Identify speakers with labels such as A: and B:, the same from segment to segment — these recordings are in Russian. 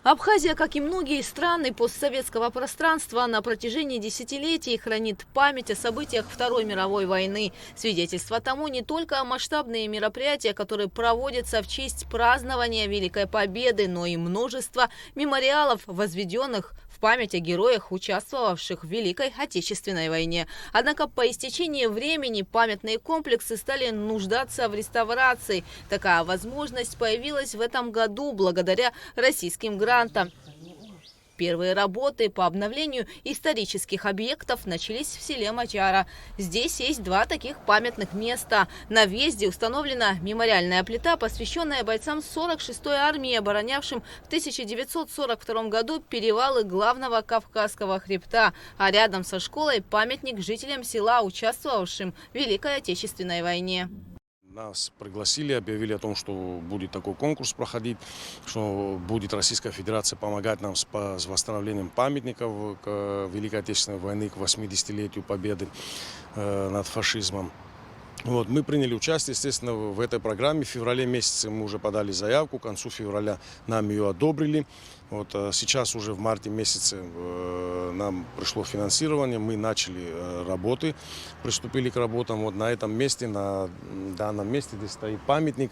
A: Абхазия, как и многие страны постсоветского пространства, на протяжении десятилетий хранит память о событиях Второй мировой войны. Свидетельство тому не только масштабные мероприятия, которые проводятся в честь празднования Великой Победы, но и множество мемориалов, возведенных в память о героях, участвовавших в Великой Отечественной войне. Однако по истечении времени памятные комплексы стали нуждаться в реставрации. Такая возможность появилась в этом году благодаря российским грантам. Первые работы по обновлению исторических объектов начались в селе Мачара. Здесь есть два таких памятных места. На въезде установлена мемориальная плита, посвященная бойцам 46-й армии, оборонявшим в 1942 году перевалы главного Кавказского хребта. А рядом со школой памятник жителям села, участвовавшим в Великой Отечественной войне.
B: Нас пригласили, объявили о том, что будет такой конкурс проходить, что будет Российская Федерация помогать нам с восстановлением памятников к Великой Отечественной войны, к 80-летию победы над фашизмом. Вот, мы приняли участие, естественно, в этой программе. В феврале месяце мы уже подали заявку, к концу февраля нам ее одобрили. Вот, сейчас уже в марте месяце нам пришло финансирование, мы начали работы, приступили к работам. Вот на этом месте, на данном месте, здесь стоит памятник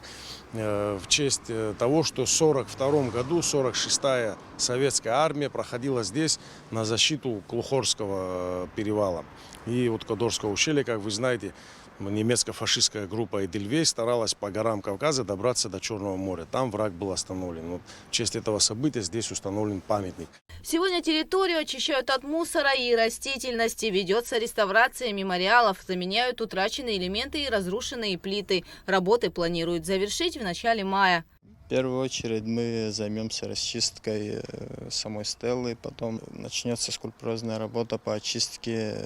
B: в честь того, что в 1942 году 46-я советская армия проходила здесь на защиту Клухорского перевала и вот Кодорского ущелья, как вы знаете. Немецко-фашистская группа Эдельвейс старалась по горам Кавказа добраться до Черного моря. Там враг был остановлен. Вот в честь этого события здесь установлен памятник.
A: Сегодня территорию очищают от мусора и растительности. Ведется реставрация мемориалов. Заменяют утраченные элементы и разрушенные плиты. Работы планируют завершить в начале мая.
C: В первую очередь мы займемся расчисткой самой стелы, потом начнется скульптурная работа по очистке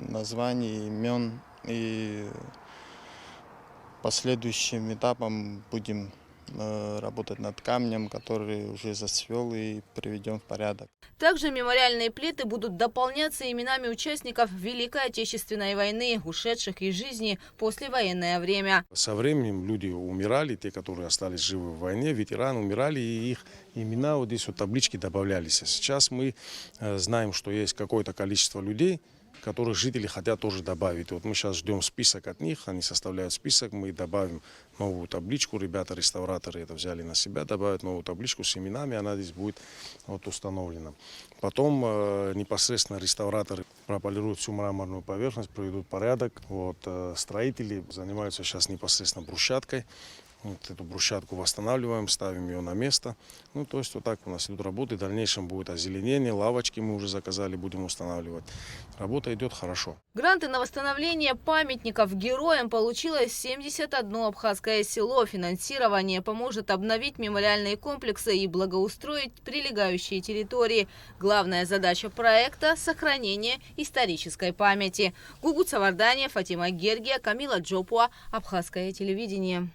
C: названий, имен. И последующим этапом будем работать над камнем, который уже зацвел, и приведем в порядок.
A: Также мемориальные плиты будут дополняться именами участников Великой Отечественной войны, ушедших из жизни в послевоенное время.
B: Со временем люди умирали, те, которые остались живы в войне, ветераны умирали, и их имена вот здесь вот таблички добавлялись. Сейчас мы знаем, что есть какое-то количество людей, которых жители хотят тоже добавить. Вот мы сейчас ждем список от них, они составляют список, мы добавим новую табличку. Ребята, реставраторы это взяли на себя, добавят новую табличку с именами, она здесь будет вот установлена. Потом непосредственно реставраторы прополируют всю мраморную поверхность, проведут порядок. Вот, строители занимаются сейчас непосредственно брусчаткой. Вот эту брусчатку восстанавливаем, ставим ее на место. Ну, то есть вот так у нас идут работы. В дальнейшем будет озеленение, лавочки мы уже заказали, будем устанавливать. Работа идет хорошо.
A: Гранты на восстановление памятников героям получило 71 абхазское село. Финансирование поможет обновить мемориальные комплексы и благоустроить прилегающие территории. Главная задача проекта – сохранение исторической памяти. Гугут Саварданя, Фатима Гергия, Камила Джопуа, Абхазское телевидение.